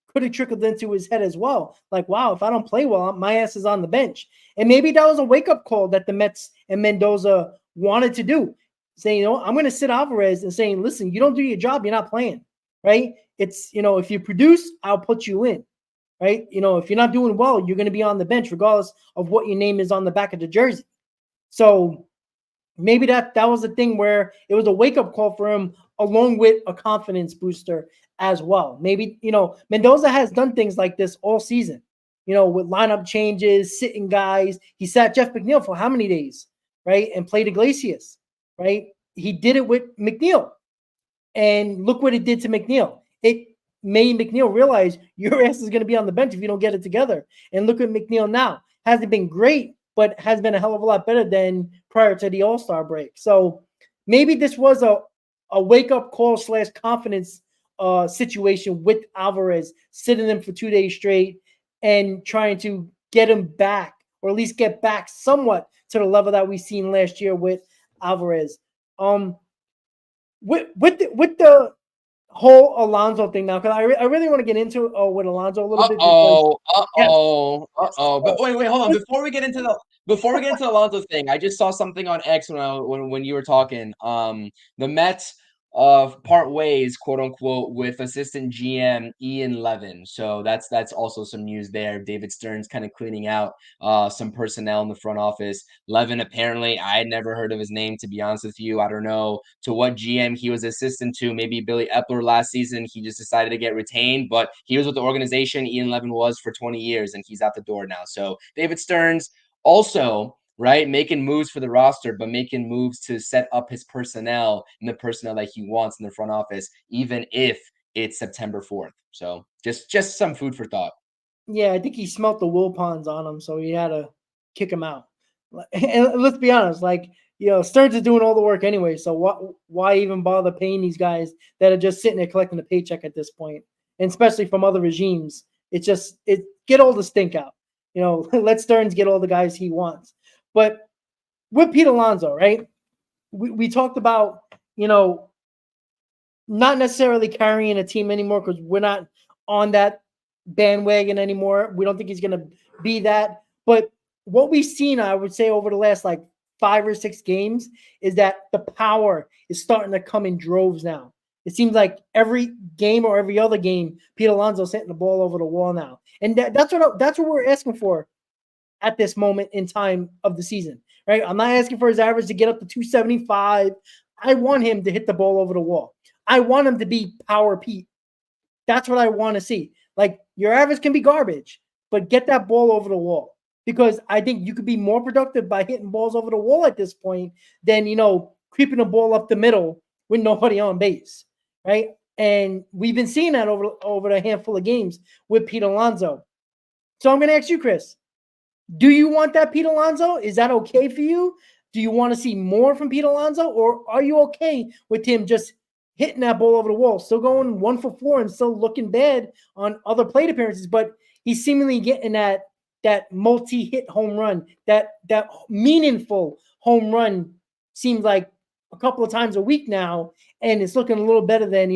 could have trickled into his head as well. Like, wow, if I don't play well, my ass is on the bench. And maybe that was a wake-up call that the Mets and Mendoza wanted to do. Saying, I'm going to sit Alvarez and saying, listen, you don't do your job, you're not playing, right? It's, if you produce, I'll put you in, right? If you're not doing well, you're going to be on the bench regardless of what your name is on the back of the jersey. So maybe that was the thing where it was a wake-up call for him along with a confidence booster as well. Maybe, Mendoza has done things like this all season, with lineup changes, sitting guys. He sat Jeff McNeil for how many days, right? And played Iglesias, right? He did it with McNeil. And look what it did to McNeil. It made McNeil realize your ass is going to be on the bench if you don't get it together. And look at McNeil now. Hasn't been great, but has been a hell of a lot better than prior to the All-Star break. So maybe this was a wake-up call / confidence situation with Alvarez, sitting him for 2 days straight and trying to get him back, or at least get back somewhat to the level that we seen last year with Alvarez. With the whole Alonso thing now, because I really want to get into with Alonso a little bit. But wait, hold on. Before we get into the Alonso thing, I just saw something on X when you were talking. The Mets part ways, quote unquote, with assistant GM Ian Levin. So that's also some news there. David Stern's kind of cleaning out some personnel in the front office. Levin, apparently, I had never heard of his name, to be honest with you. I don't know to what GM he was assistant to. Maybe Billy Epler last season. He just decided to get retained, but he was with the organization Ian Levin was for 20 years, and he's out the door now. So David Stern's also, right, making moves for the roster, but making moves to set up his personnel and the personnel that he wants in the front office, even if it's September 4th. So just some food for thought. Yeah, I think he smelt the Wilpons on him, so he had to kick him out. And let's be honest, Stearns is doing all the work anyway, so why even bother paying these guys that are just sitting there collecting a paycheck at this point? And especially from other regimes, get all the stink out. Let Stearns get all the guys he wants. But with Pete Alonso, right, we talked about, not necessarily carrying a team anymore because we're not on that bandwagon anymore. We don't think he's going to be that. But what we've seen, I would say, over the last 5 or 6 games is that the power is starting to come in droves now. It seems like every game or every other game, Pete Alonso's hitting the ball over the wall now. And that's what we're asking for at this moment in time of the season, right? I'm not asking for his average to get up to 275. I want him to hit the ball over the wall. I want him to be power Pete. That's what I want to see. Like, your average can be garbage, but get that ball over the wall, because I think you could be more productive by hitting balls over the wall at this point than, creeping a ball up the middle with nobody on base, right? And we've been seeing that over a handful of games with Pete Alonso. So I'm going to ask you, Chris, do you want that Pete Alonso? Is that okay for you? Do you want to see more from Pete Alonso, or are you okay with him just hitting that ball over the wall, still going 1 for 4 and still looking bad on other plate appearances, but he's seemingly getting that multi-hit home run, that meaningful home run, seems like a couple of times a week now, and it's looking a little better than,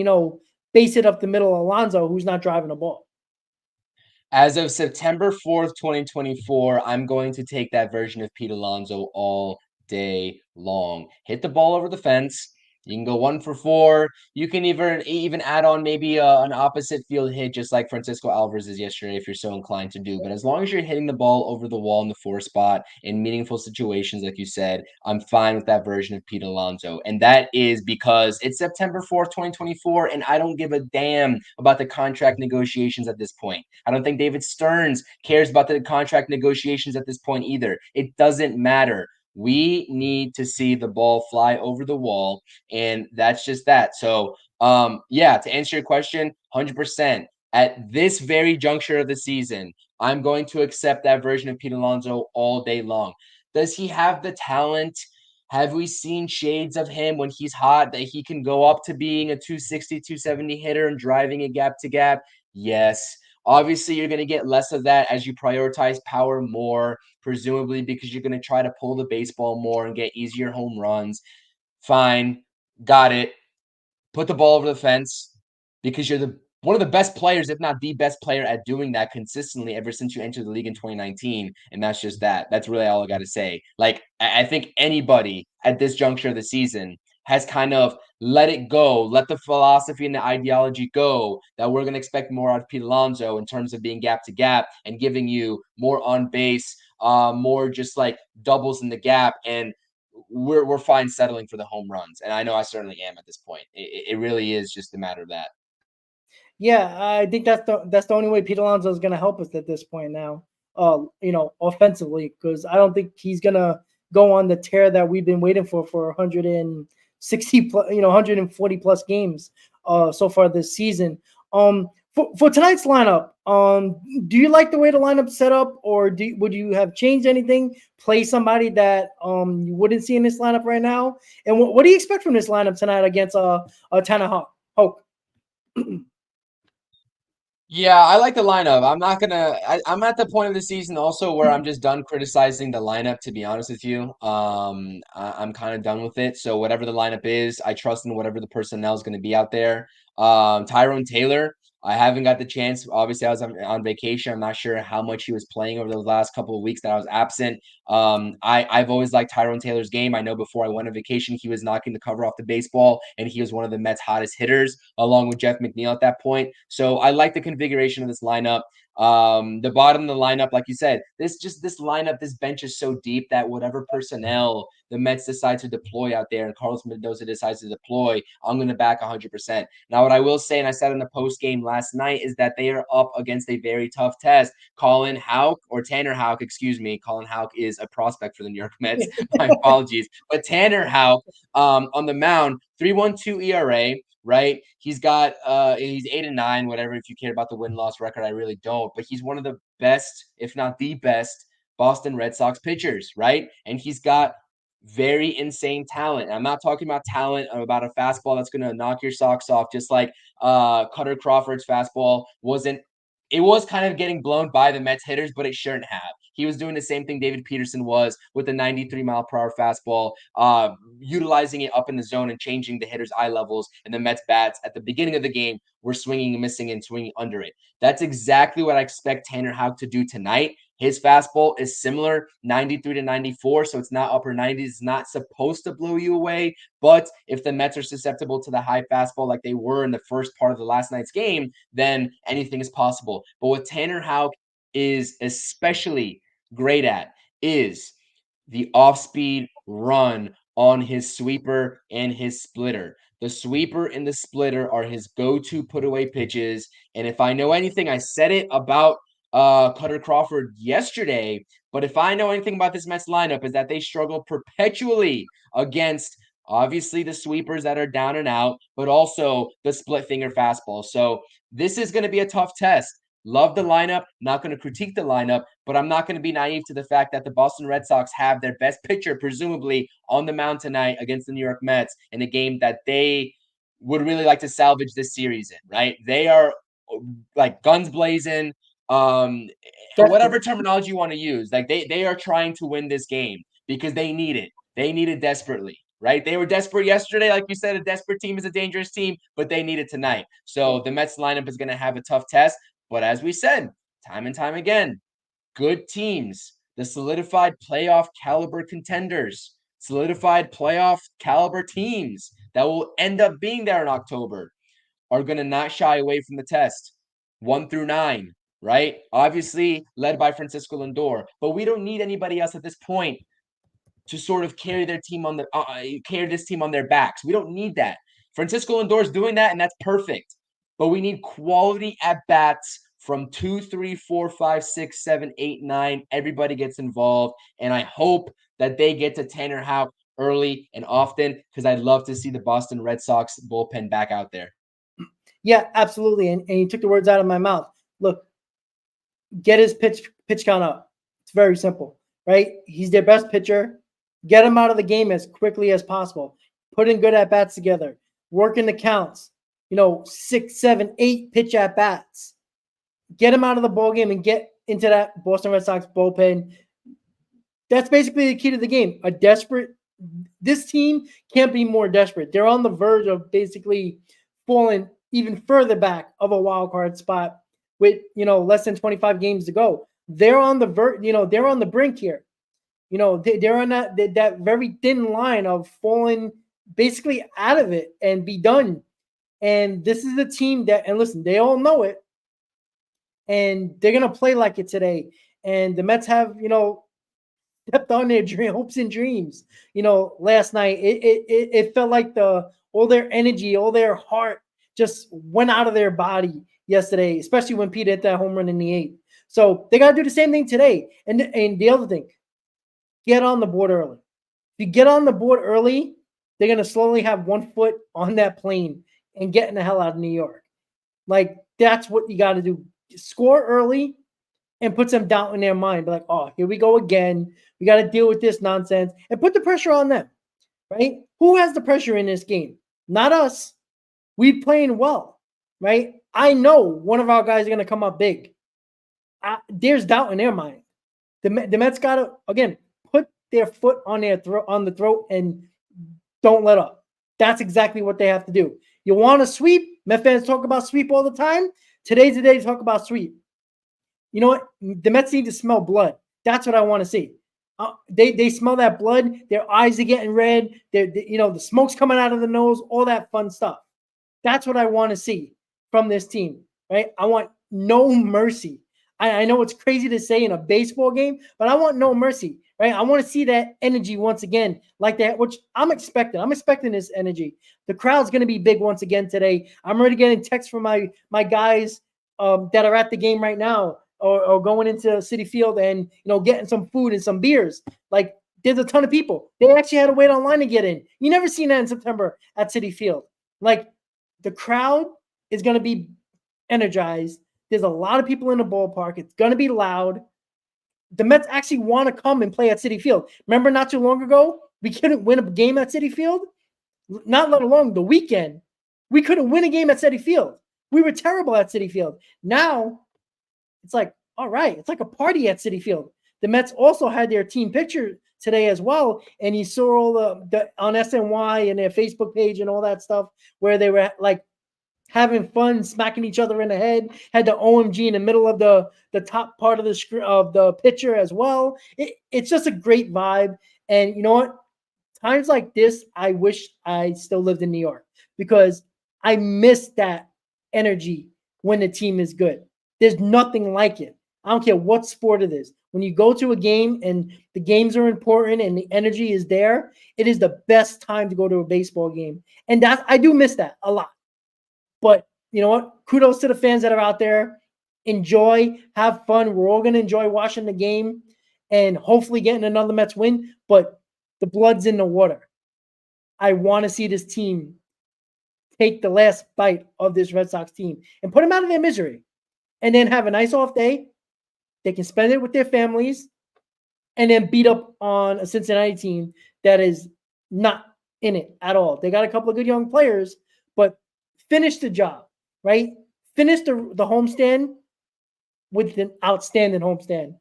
base it up the middle Alonso, who's not driving the ball. As of September 4th, 2024, I'm going to take that version of Pete Alonso all day long. Hit the ball over the fence. You can go 1 for 4. You can even add on maybe an opposite field hit, just like Francisco Alvarez is yesterday, if you're so inclined to do. But as long as you're hitting the ball over the wall in the 4 spot in meaningful situations, like you said, I'm fine with that version of Pete Alonso. And that is because it's September 4th, 2024, and I don't give a damn about the contract negotiations at this point. I don't think David Stearns cares about the contract negotiations at this point either. It doesn't matter. We need to see the ball fly over the wall, and that's just that. So, yeah, to answer your question, 100%. At this very juncture of the season, I'm going to accept that version of Pete Alonso all day long. Does he have the talent? Have we seen shades of him when he's hot that he can go up to being a 260, 270 hitter and driving a gap to gap? Yes. Obviously, you're going to get less of that as you prioritize power more, presumably because you're going to try to pull the baseball more and get easier home runs. Fine. Got it. Put the ball over the fence because you're one of the best players, if not the best player at doing that consistently ever since you entered the league in 2019. And that's just that. That's really all I got to say. Like, I think anybody at this juncture of the season has kind of let it go, let the philosophy and the ideology go that we're going to expect more out of Pete Alonso in terms of being gap to gap and giving you more on base, more just like doubles in the gap. And we're fine settling for the home runs. And I know I certainly am at this point. It really is just a matter of that. Yeah, I think that's the only way Pete Alonso is going to help us at this point now. Offensively, because I don't think he's going to go on the tear that we've been waiting for 160 plus, 140 plus games so far this season. For tonight's lineup, do you like the way the lineup's set up, or would you have changed anything? Play somebody that you wouldn't see in this lineup right now? And what do you expect from this lineup tonight against Tanner Houck? Yeah, I like the lineup. I'm at the point of the season also where I'm just done criticizing the lineup, to be honest with you. I'm kind of done with it. So whatever the lineup is, I trust in whatever the personnel is going to be out there. Tyrone Taylor, I haven't got the chance. Obviously, I was on vacation. I'm not sure how much he was playing over those last couple of weeks that I was absent. I've always liked Tyrone Taylor's game. I know before I went on vacation, he was knocking the cover off the baseball, and he was one of the Mets' hottest hitters, along with Jeff McNeil at that point. So I like the configuration of this lineup. The bottom of the lineup, like you said, this lineup, this bench is so deep that whatever personnel the Mets decide to deploy out there and Carlos Mendoza decides to deploy, I'm going to back 100%. Now, what I will say, and I said in the post game last night, is that they are up against a very tough test. Tanner Houck, excuse me. Colin Houck is a prospect for the New York Mets. My apologies. But Tanner Houck on the mound, 3.12 ERA. Right, he's 8-9, whatever. If you care about the win-loss record, I really don't. But he's one of the best, if not the best, Boston Red Sox pitchers, right? And he's got very insane talent. And I'm not talking about talent about a fastball that's going to knock your socks off, just like Cutter Crawford's fastball wasn't. It was kind of getting blown by the Mets hitters, but it shouldn't have. He was doing the same thing David Peterson was with the 93-mile-per-hour fastball, utilizing it up in the zone and changing the hitter's eye levels. And the Mets bats at the beginning of the game were swinging and missing and swinging under it. That's exactly what I expect Tanner Houck to do tonight. His fastball is similar, 93 to 94, so it's not upper 90s. It's not supposed to blow you away. But if the Mets are susceptible to the high fastball like they were in the first part of the last night's game, then anything is possible. But what Tanner Houck is especially great at is the off-speed run on his sweeper and his splitter. The sweeper and the splitter are his go-to put-away pitches. And if I know anything, I said it about Cutter Crawford yesterday, but if I know anything about this Mets lineup is that they struggle perpetually against obviously the sweepers that are down and out, but also the split finger fastball. So this is going to be a tough test. Love the lineup, not going to critique the lineup, but I'm not going to be naive to the fact that the Boston Red Sox have their best pitcher, presumably, on the mound tonight against the New York Mets in a game that they would really like to salvage this series in, right? They are like guns blazing, whatever terminology you want to use. Like they are trying to win this game because they need it. They need it desperately, right? They were desperate yesterday. Like you said, a desperate team is a dangerous team, but they need it tonight. So the Mets lineup is going to have a tough test. But as we said, time and time again, good teams, the solidified playoff caliber contenders, solidified playoff caliber teams that will end up being there in October are going to not shy away from the test. 1 through 9, right? Obviously led by Francisco Lindor, but we don't need anybody else at this point to sort of carry their team on the carry this team on their backs. We don't need that. Francisco Lindor is doing that, and that's perfect. But we need quality at bats from 2, 3, 4, 5, 6, 7, 8, 9. Everybody gets involved, and I hope that they get to Tanner Houck early and often because I'd love to see the Boston Red Sox bullpen back out there. Yeah, absolutely. And you took the words out of my mouth. Look, get his pitch count up. It's very simple, right? He's their best pitcher. Get him out of the game as quickly as possible. Put in good at-bats together. Work in the counts. 6, 7, 8 pitch at-bats. Get him out of the ball game and get into that Boston Red Sox bullpen. That's basically the key to the game. This team can't be more desperate. They're on the verge of basically falling even further back of a wild card spot with, less than 25 games to go. They're on the they're on the brink here. They're on that very thin line of falling basically out of it and be done. And this is the team and listen, they all know it. And they're going to play like it today. And the Mets have, stepped on their hopes and dreams. Last night, it felt like all their energy, all their heart just went out of their body yesterday, especially when Pete hit that home run in the 8th. So they got to do the same thing today. And the other thing, get on the board early. If you get on the board early, they're going to slowly have one foot on that plane and getting the hell out of New York. Like, that's what you got to do. Score early and put some doubt in their mind. Be like, oh, here we go again. We got to deal with this nonsense and put the pressure on them, right? Who has the pressure in this game? Not us. We're playing well, right? I know one of our guys is going to come up big. There's doubt in their mind. The Mets got to, again, put their foot on the throat and don't let up. That's exactly what they have to do. You want to sweep? Met fans talk about sweep all the time. Today's the day to talk about sweep. You know what? The Mets need to smell blood. That's what I want to see. They smell that blood. Their eyes are getting red. The smoke's coming out of the nose. All that fun stuff. That's what I want to see from this team, right? I want no mercy. I know it's crazy to say in a baseball game, but I want no mercy, right? I want to see that energy once again like that, which I'm expecting. I'm expecting this energy. The crowd's going to be big once again today. I'm already getting texts from my guys that are at the game right now or going into Citifield and, getting some food and some beers. Like, there's a ton of people. They actually had to wait online to get in. You never seen that in September at Citifield. Like, the crowd is going to be energized. There's a lot of people in the ballpark. It's going to be loud. The Mets actually want to come and play at Citifield. Remember not too long ago, we couldn't win a game at Citifield? Not let alone the weekend. We couldn't win a game at Citifield. We were terrible at Citifield. Now, it's like, all right, it's like a party at Citifield. The Mets also had their team picture today as well, and you saw all the on SNY and their Facebook page and all that stuff where they were like having fun, smacking each other in the head. Had the OMG in the middle of the top part of the picture as well. It's just a great vibe, and you know what? Times like this, I wish I still lived in New York because I miss that energy when the team is good. There's nothing like it. I don't care what sport it is. When you go to a game and the games are important and the energy is there, it is the best time to go to a baseball game. And I do miss that a lot. But you know what? Kudos to the fans that are out there. Enjoy, have fun. We're all going to enjoy watching the game and hopefully getting another Mets win. But the blood's in the water. I want to see this team take the last bite of this Red Sox team and put them out of their misery and then have a nice off day. They can spend it with their families and then beat up on a Cincinnati team that is not in it at all. They got a couple of good young players, but finish the job, right? Finish the homestand with an outstanding homestand.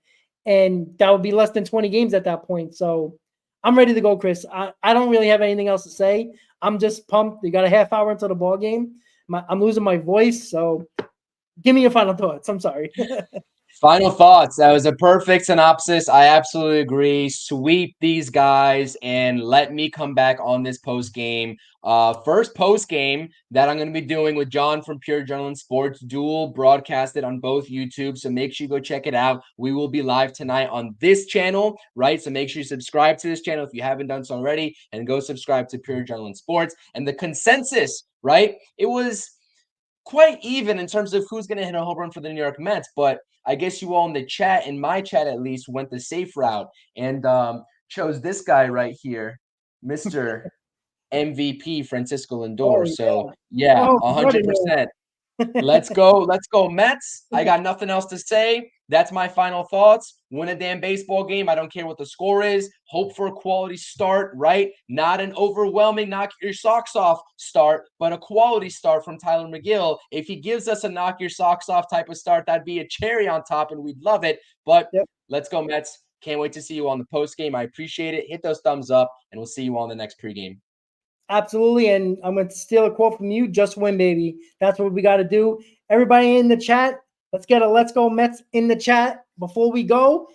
And that would be less than 20 games at that point. So I'm ready to go, Chris. I don't really have anything else to say. I'm just pumped. You got a half hour into the ball game. I'm losing my voice. So give me your final thoughts. I'm sorry. Final thoughts. That was a perfect synopsis. I absolutely agree. Sweep these guys and let me come back on this post game. First post game that I'm going to be doing with John from Pure Adrenaline Sports, dual broadcasted on both YouTube. So make sure you go check it out. We will be live tonight on this channel, right? So make sure you subscribe to this channel if you haven't done so already, and go subscribe to Pure Adrenaline Sports. And the consensus, right? It was quite even in terms of who's going to hit a home run for the New York Mets, but I guess you all in the chat, in my chat at least, went the safe route and chose this guy right here, Mr. MVP Francisco Lindor. Oh, So yeah, 100%. Let's go Mets. I got nothing else to say. That's my final thoughts. Win a damn baseball game. I don't care what the score is. Hope for a quality start, right? Not an overwhelming knock your socks off start, but a quality start from Tyler McGill. If he gives us a knock your socks off type of start, that'd be a cherry on top and we'd love it. But Let's go Mets. Can't wait to see you on the post game. I appreciate it. Hit those thumbs up and we'll see you on the next pregame. Absolutely. And I'm going to steal a quote from you. Just win, baby. That's what we got to do. Everybody in the chat, let's get a Let's Go Mets in the chat before we go.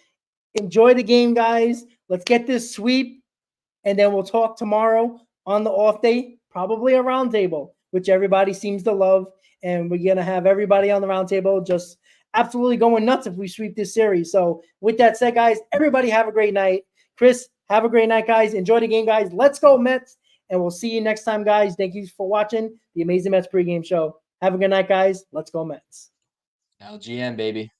Enjoy the game, guys. Let's get this sweep. And then we'll talk tomorrow on the off day, probably a round table, which everybody seems to love. And we're going to have everybody on the round table just absolutely going nuts if we sweep this series. So with that said, guys, everybody have a great night. Chris, have a great night, guys. Enjoy the game, guys. Let's go Mets. And we'll see you next time, guys. Thank you for watching the Amazing Mets pregame show. Have a good night, guys. Let's go Mets. LGM, baby.